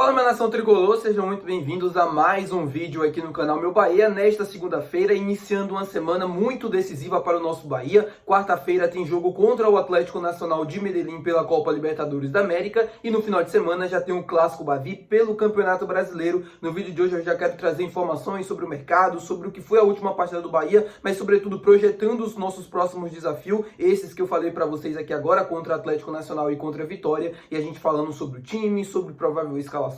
Fala, minha nação tricolor, sejam muito bem-vindos a mais um vídeo aqui no canal Meu Bahia, nesta segunda-feira, iniciando uma semana muito decisiva para o nosso Bahia. Quarta-feira tem jogo contra o Atlético Nacional de Medellín pela Copa Libertadores da América e no final de semana já tem um Clássico Bavi pelo Campeonato Brasileiro. No vídeo de hoje eu já quero trazer informações sobre o mercado, sobre o que foi a última partida do Bahia, mas sobretudo projetando os nossos próximos desafios, esses que eu falei para vocês aqui agora, contra o Atlético Nacional e contra a Vitória, e a gente falando sobre o time, sobre provável escalação,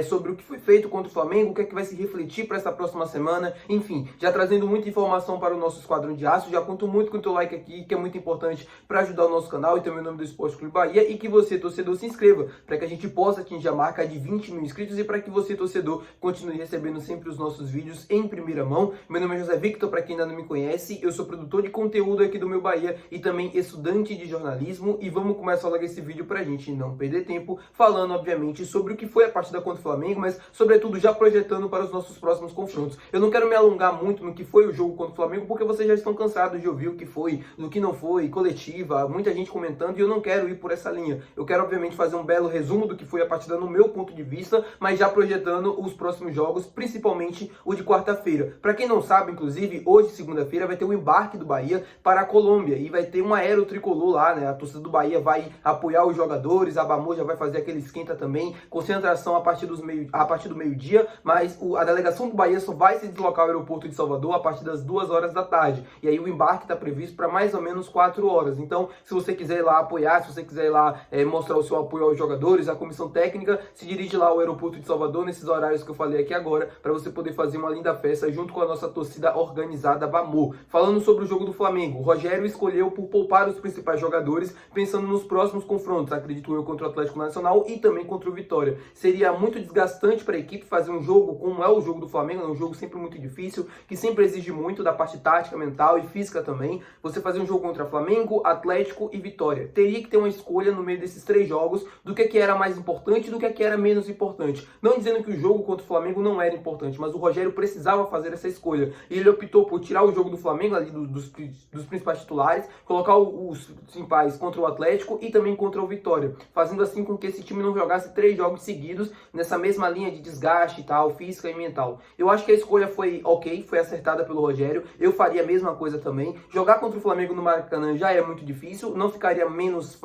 sobre o que foi feito contra o Flamengo, o que é que vai se refletir para essa próxima semana, enfim, já trazendo muita informação para o nosso Esquadrão de Aço. Já conto muito com o teu like aqui, que é muito importante para ajudar o nosso canal e também o nome do Esporte Clube Bahia, e que você, torcedor, se inscreva para que a gente possa atingir a marca de 20 mil inscritos e para que você, torcedor, continue recebendo sempre os nossos vídeos em primeira mão. Meu nome é José Victor, para quem ainda não me conhece, eu sou produtor de conteúdo aqui do Meu Bahia e também estudante de jornalismo, e vamos começar logo esse vídeo para a gente não perder tempo, falando obviamente sobre o que foi a partida contra o Flamengo, mas sobretudo já projetando para os nossos próximos confrontos. Eu não quero me alongar muito no que foi o jogo contra o Flamengo, porque vocês já estão cansados de ouvir o que foi, no que não foi, coletiva, muita gente comentando, e eu não quero ir por essa linha. Eu quero obviamente fazer um belo resumo do que foi a partida no meu ponto de vista, mas já projetando os próximos jogos, principalmente o de quarta-feira. Para quem não sabe, inclusive, hoje, segunda-feira, vai ter o embarque do Bahia para a Colômbia, e vai ter um aéreo tricolor lá, né? A torcida do Bahia vai apoiar os jogadores, a Bamô já vai fazer aquele esquenta também, concentração a partir do meio-dia, mas a delegação do Bahia só vai se deslocar ao aeroporto de Salvador a partir das 2 horas da tarde. E aí o embarque está previsto para mais ou menos 4 horas. Então, se você quiser ir lá apoiar, se você quiser ir lá mostrar o seu apoio aos jogadores, à comissão técnica, se dirige lá ao aeroporto de Salvador, nesses horários que eu falei aqui agora, para você poder fazer uma linda festa junto com a nossa torcida organizada Bamô. Falando sobre o jogo do Flamengo, o Rogério escolheu por poupar os principais jogadores, pensando nos próximos confrontos, acredito eu, contra o Atlético Nacional e também contra o Vitória. Seria muito desgastante para a equipe fazer um jogo como é o jogo do Flamengo, é um jogo sempre muito difícil, que sempre exige muito da parte tática, mental e física também. Você fazer um jogo contra Flamengo, Atlético e Vitória. Teria que ter uma escolha no meio desses 3 jogos do que era mais importante e do que era menos importante. Não dizendo que o jogo contra o Flamengo não era importante, mas o Rogério precisava fazer essa escolha. E ele optou por tirar o jogo do Flamengo ali dos principais titulares, colocar os principais contra o Atlético e também contra o Vitória, fazendo assim com que esse time não jogasse 3 jogos seguidos nessa mesma linha de desgaste e tal, física e mental. Eu acho que a escolha foi ok, foi acertada pelo Rogério. Eu faria a mesma coisa também. Jogar contra o Flamengo no Maracanã já é muito difícil, não ficaria menos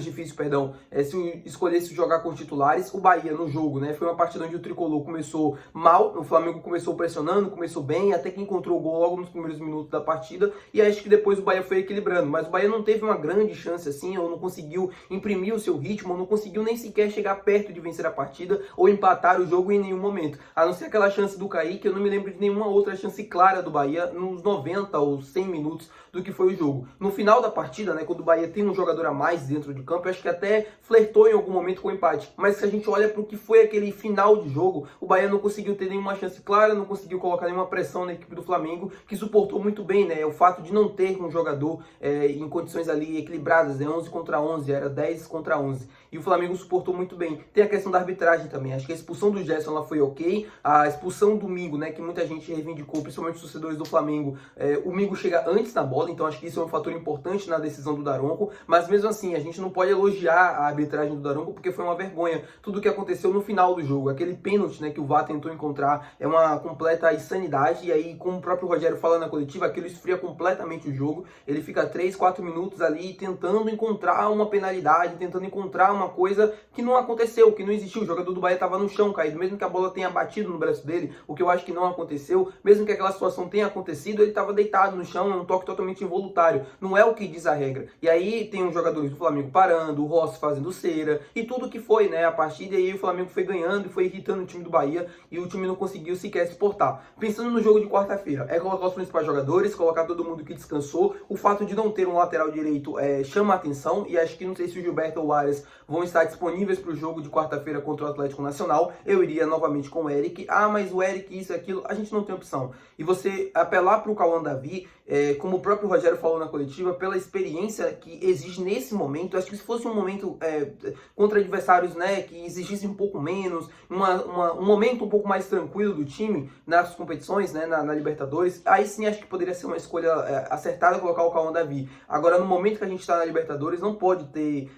difícil, se escolhesse jogar com os titulares. O Bahia no jogo, né, foi uma partida onde o Tricolor começou mal, o Flamengo começou pressionando, começou bem, até que encontrou o gol logo nos primeiros minutos da partida, e acho que depois o Bahia foi equilibrando, mas o Bahia não teve uma grande chance assim, ou não conseguiu imprimir o seu ritmo, ou não conseguiu nem sequer chegar perto de vencer a partida, ou empatar o jogo em nenhum momento, a não ser aquela chance do Kaique. Eu não me lembro de nenhuma outra chance clara do Bahia nos 90 ou 100 minutos do que foi o jogo. No final da partida, né, quando o Bahia tem um jogador a mais dentro de campo, eu acho que até flertou em algum momento com o empate, mas se a gente olha para o que foi aquele final de jogo, o Bahia não conseguiu ter nenhuma chance clara, não conseguiu colocar nenhuma pressão na equipe do Flamengo, que suportou muito bem, né, o fato de não ter um jogador em condições ali equilibradas, né, 11 contra 11, era 10 contra 11, e o Flamengo suportou muito bem. Tem a questão da arbitragem também, acho que a expulsão do Gerson ela foi ok, a expulsão do Mingo, né, que muita gente reivindicou, principalmente os torcedores do Flamengo, o Mingo chega antes na bola, então acho que isso é um fator importante na decisão do Daronco, mas mesmo assim, a gente não pode elogiar a arbitragem do Daronco, porque foi uma vergonha tudo o que aconteceu no final do jogo. Aquele pênalti, né, que o VAR tentou encontrar é uma completa insanidade, e aí, como o próprio Rogério fala na coletiva, aquilo esfria completamente o jogo. Ele fica 3, 4 minutos ali tentando encontrar uma penalidade, tentando encontrar uma coisa que não aconteceu, que não existiu. O jogador do Bahia estava no chão, caído, mesmo que a bola tenha batido no braço dele, o que eu acho que não aconteceu, mesmo que aquela situação tenha acontecido, ele estava deitado no chão, é um toque totalmente involuntário, não é o que diz a regra. E aí tem os jogadores do Flamengo parando, o Rossi fazendo cera, e tudo que foi, né, a partida, e aí o Flamengo foi ganhando e foi irritando o time do Bahia, e o time não conseguiu sequer se portar. Pensando no jogo de quarta-feira, é colocar os principais jogadores, colocar todo mundo que descansou. O fato de não ter um lateral direito chama a atenção, e acho que não sei se o Gilberto ou o Arias vão estar disponíveis para o jogo de quarta-feira contra o Atlético Nacional. Eu iria novamente com o Eric. Ah, mas o Eric, isso e aquilo, a gente não tem opção. E você apelar para o Cauã Davi, como o próprio Rogério falou na coletiva, pela experiência que exige nesse momento. Acho que se fosse um momento contra adversários, né, que exigissem um pouco menos, um momento um pouco mais tranquilo do time nas competições, né, na Libertadores, aí sim acho que poderia ser uma escolha acertada colocar o Cauã Davi. Agora, no momento que a gente está na Libertadores, não pode ter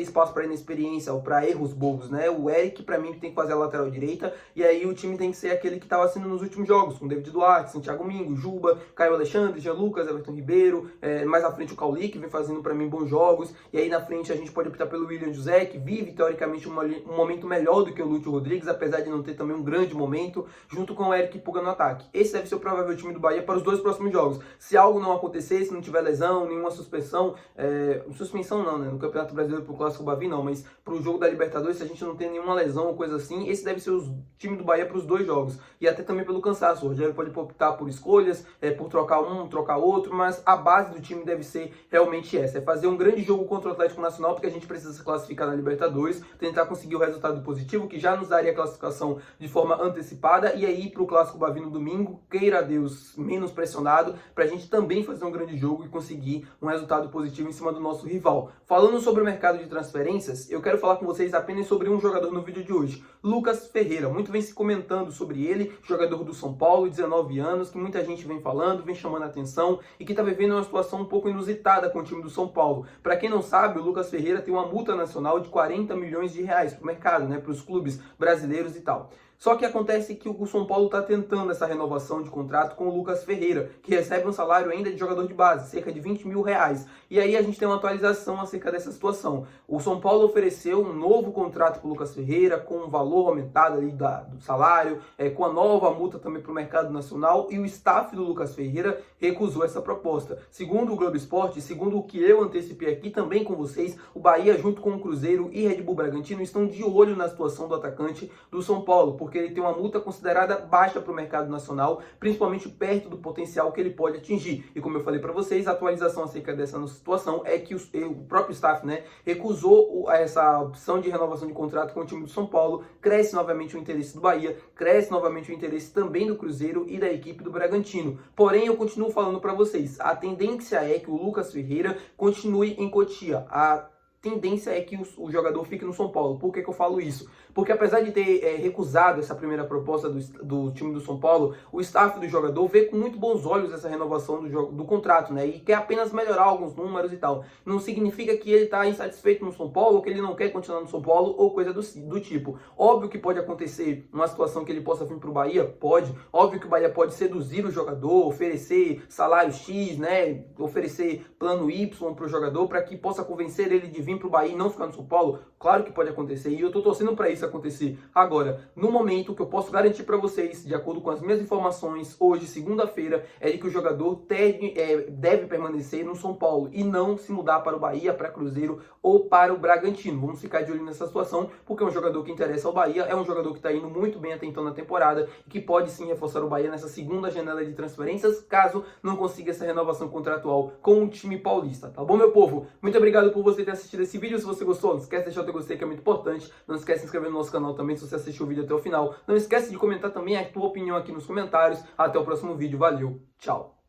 espaço para inexperiência ou para erros bobos, né? O Eric, para mim, tem que fazer a lateral direita, e aí o time tem que ser aquele que estava sendo nos últimos jogos, com David Duarte, Santiago Mingo, Juba, Caio Alexandre, Jean Lucas, Everton Ribeiro, mais à frente o Cauli, que vem fazendo para mim bons jogos, e aí na frente a gente pode optar pelo William José, que vive teoricamente um momento melhor do que o Lúcio Rodrigues, apesar de não ter também um grande momento, junto com o Eric Puga no ataque. Esse deve ser o provável time do Bahia para os 2 próximos jogos. Se algo não acontecer, se não tiver lesão, nenhuma suspensão não, né, no Campeonato Brasileiro pro Clássico Bavi não, mas pro jogo da Libertadores, se a gente não tem nenhuma lesão ou coisa assim, esse deve ser o time do Bahia para os 2 jogos, e até também pelo cansaço. O Rogério pode optar por escolhas, por trocar um, trocar outro, mas a base do time deve ser realmente essa, fazer um grande jogo contra o Atlético Nacional, porque a gente precisa se classificar na Libertadores, tentar conseguir o resultado positivo, que já nos daria a classificação de forma antecipada, e aí pro Clássico Bavi no domingo, queira Deus, menos pressionado, pra gente também fazer um grande jogo e conseguir um resultado positivo em cima do nosso rival. Falando sobre o mercado de transferências, eu quero falar com vocês apenas sobre um jogador no vídeo de hoje, Lucas Ferreira. Muito vem se comentando sobre ele, jogador do São Paulo, 19 anos, que muita gente vem falando, vem chamando a atenção e que está vivendo uma situação um pouco inusitada com o time do São Paulo. Para quem não sabe, o Lucas Ferreira tem uma multa nacional de 40 milhões de reais para o mercado, né, para os clubes brasileiros e tal. Só que acontece que o São Paulo está tentando essa renovação de contrato com o Lucas Ferreira, que recebe um salário ainda de jogador de base, cerca de 20 mil reais. E aí a gente tem uma atualização acerca dessa situação. O São Paulo ofereceu um novo contrato para o Lucas Ferreira, com um valor aumentado ali do salário, com a nova multa também para o mercado nacional, e o staff do Lucas Ferreira recusou essa proposta. Segundo o Globo Esporte, segundo o que eu antecipei aqui também com vocês, o Bahia, junto com o Cruzeiro e Red Bull Bragantino, estão de olho na situação do atacante do São Paulo, porque ele tem uma multa considerada baixa para o mercado nacional, principalmente perto do potencial que ele pode atingir. E como eu falei para vocês, a atualização acerca dessa situação é que o próprio staff, né, recusou essa opção de renovação de contrato com o time do São Paulo. Cresce novamente o interesse do Bahia, cresce novamente o interesse também do Cruzeiro e da equipe do Bragantino. Porém, eu continuo falando para vocês, a tendência é que o Lucas Ferreira continue em Cotia. A tendência é que o jogador fique no São Paulo. Por que eu falo isso? Porque apesar de ter recusado essa primeira proposta do time do São Paulo, o staff do jogador vê com muito bons olhos essa renovação do contrato, né? E quer apenas melhorar alguns números e tal. Não significa que ele está insatisfeito no São Paulo, ou que ele não quer continuar no São Paulo, ou coisa do tipo. Óbvio que pode acontecer uma situação que ele possa vir para o Bahia, pode. Óbvio que o Bahia pode seduzir o jogador, oferecer salário X, né? Oferecer plano Y para o jogador, para que possa convencer ele de vir para o Bahia e não ficar no São Paulo. Claro que pode acontecer, e eu estou torcendo para isso acontecer. Agora, no momento, que eu posso garantir para vocês, de acordo com as minhas informações, hoje, segunda-feira, é de que o jogador deve permanecer no São Paulo e não se mudar para o Bahia, para Cruzeiro ou para o Bragantino. Vamos ficar de olho nessa situação, porque é um jogador que interessa ao Bahia, é um jogador que está indo muito bem até então na temporada e que pode sim reforçar o Bahia nessa segunda janela de transferências, caso não consiga essa renovação contratual com o time paulista. Tá bom, meu povo? Muito obrigado por você ter assistido esse vídeo. Se você gostou, não esquece de deixar o teu gostei, que é muito importante. Não esquece de se inscrever no nosso canal também, se você assistiu o vídeo até o final. Não esquece de comentar também a tua opinião aqui nos comentários. Até o próximo vídeo. Valeu, tchau!